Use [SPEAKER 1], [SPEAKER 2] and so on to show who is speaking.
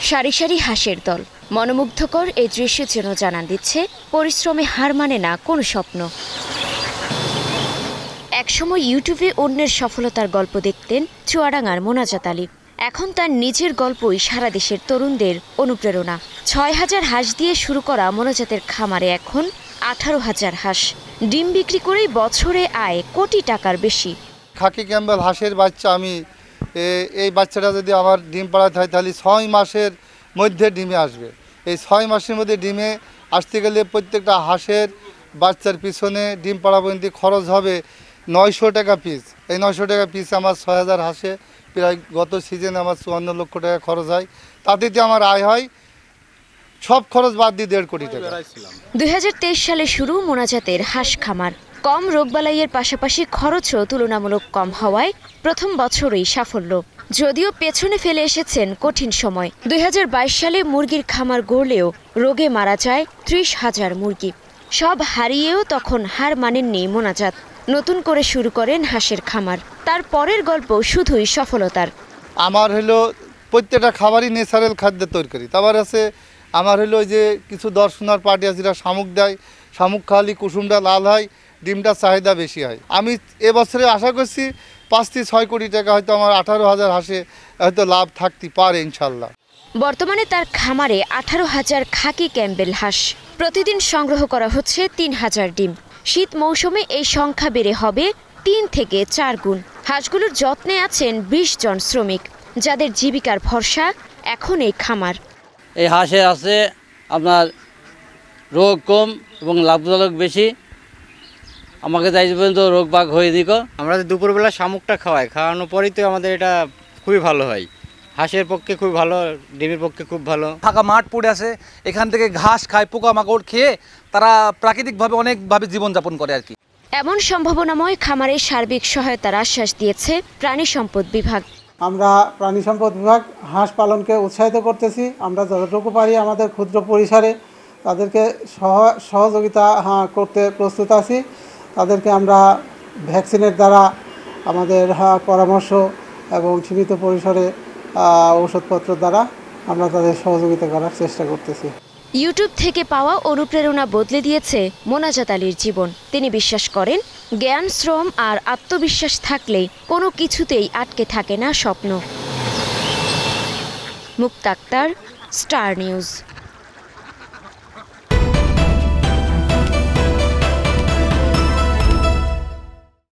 [SPEAKER 1] সারি সারি হাঁসের দল। মনোমুগ্ধকর এই দৃশ্য যেন জানান দিচ্ছে পরিশ্রমে হার মানে না কোনো স্বপ্ন। একসময় ইউটিউবে অন্যের সফলতার গল্প দেখতেন চুয়াডাঙ্গার মোনাজাত আলী। এখন তার নিজের গল্পই সারা দেশের তরুণদের অনুপ্রেরণা। ৬,০০০ হাঁস দিয়ে শুরু করা মোনাজাতের খামারে এখন ১৮,০০০ হাঁস। ডিম বিক্রি করেই বছরে আয় কোটি টাকার বেশি।
[SPEAKER 2] খাকি ক্যাম্বেল হাঁসের বাচ্চা এই বাচ্চাটা যদি আমার ডিম পাড়াতে হয় তাহলে ৬ মাসের মধ্যে ডিমে আসবে। এই ৬ মাসের মধ্যে ডিমে আসতে গেলে প্রত্যেকটা হাঁসের বাচ্চার পিছনে ডিম পাড়া পর্যন্ত খরচ হবে ৯০০ টাকা পিস। এই ৯০০ টাকা পিস আমার ৬,০০০ হাঁসে প্রায় গত সিজনে আমার ৫৪ লক্ষ টাকা খরচ হয়। তাতে আমার আয় হয় সব খরচ বাদ দিয়ে ১.৫ কোটি টাকা।
[SPEAKER 1] ২০২৩ সালে শুরু মোনাজাতের হাঁস খামার। কম রোগবালাইয়ের পাশাপাশি খরচও তুলনামূলক কম হওয়ায় প্রথম বছরেই সাফল্য। যদিও পেছনে ফেলে এসেছেন কঠিন সময়। ২০২২ সালে মুরগির খামার গড়লেও রোগে মারা যায় ৩০,০০০ মুরগি। সব হারিয়েও তখন হার মানেননি মোনাজাত। নতুন করে শুরু করেন হাঁসের খামার। তার পরের গল্প শুধুই সফলতার।
[SPEAKER 2] আমার হলো প্রত্যেকটা খাবারই ন্যাচারাল খাদ্যের তরকারি। তারপর আছে আমার হলো যে কিছু দর্শনার পার্টি আছে যেটা শামুক দেয়, শামুক খাওয়ালে কুসুমটা লাল হয়, ডিমটা চাহিদা বেশি হয়। আমি এবছরে আশা করছি ৫ থেকে ৬ কোটি টাকা হয়তো আমার ১৮,০০০ হাঁসে হয়তো লাভ থাকতে পারে ইনশাল্লাহ।
[SPEAKER 1] বর্তমানে তার খামারে ১৮,০০০ খাকি ক্যাম্বেল হাঁস। প্রতিদিন সংগ্রহ করা হচ্ছে ৩,০০০ ডিম। শীত মৌসুমে এই সংখ্যা বেড়ে হবে ৩ থেকে ৪ গুণ। হাঁসগুলোর যত্নে আছেন ২০ জন শ্রমিক, যাদের জীবিকার ভরসা এখন এই খামার।
[SPEAKER 3] এই হাঁসে আছে আপনার রোগ কম এবং লাভজনক বেশি। আমাকে তাই পর্যন্ত রোগ বাগ হয়ে দিক।
[SPEAKER 4] আমরা দুপুরবেলা শামুকটা খাওয়ানোর পরেই তো আমাদের এটা খুবই ভালো হয়। হাঁসের পক্ষে খুব ভালো, ডিমের পক্ষে খুব ভালো।
[SPEAKER 5] ফাঁকা মাঠ পড়ে আছে, এখান থেকে ঘাস খায়, পোকামাকড় খেয়ে তারা প্রাকৃতিকভাবে অনেকভাবে জীবনযাপন করে আর কি।
[SPEAKER 1] এমন সম্ভাবনাময় খামারের সার্বিক সহায়তার আশ্বাস দিয়েছে প্রাণী সম্পদ বিভাগ।
[SPEAKER 6] আমরা প্রাণী সম্পদ বিভাগ হাঁস পালনকে উৎসাহিত করতেছি। আমরা যতটুকু পারি আমাদের ক্ষুদ্র পরিসরে তাদেরকে সহযোগিতা করতে প্রস্তুত আছি। তাদেরকে আমরা ভ্যাকসিনের দ্বারা আমাদের পরামর্শ এবং সীমিত পরিসরে ঔষধপত্র দ্বারা আমরা তাদের সহযোগিতা করার চেষ্টা করতেছি।
[SPEAKER 1] ইউটিউব থেকে পাওয়া অনুপ্রেরণা বদলে দিয়েছে মোনাজাত আলীর জীবন। তিনি বিশ্বাস করেন জ্ঞান, শ্রম আর আত্মবিশ্বাস থাকলে কোনো কিছুতেই আটকে থাকে না স্বপ্ন। মুক্তা আক্তার, স্টার নিউজ।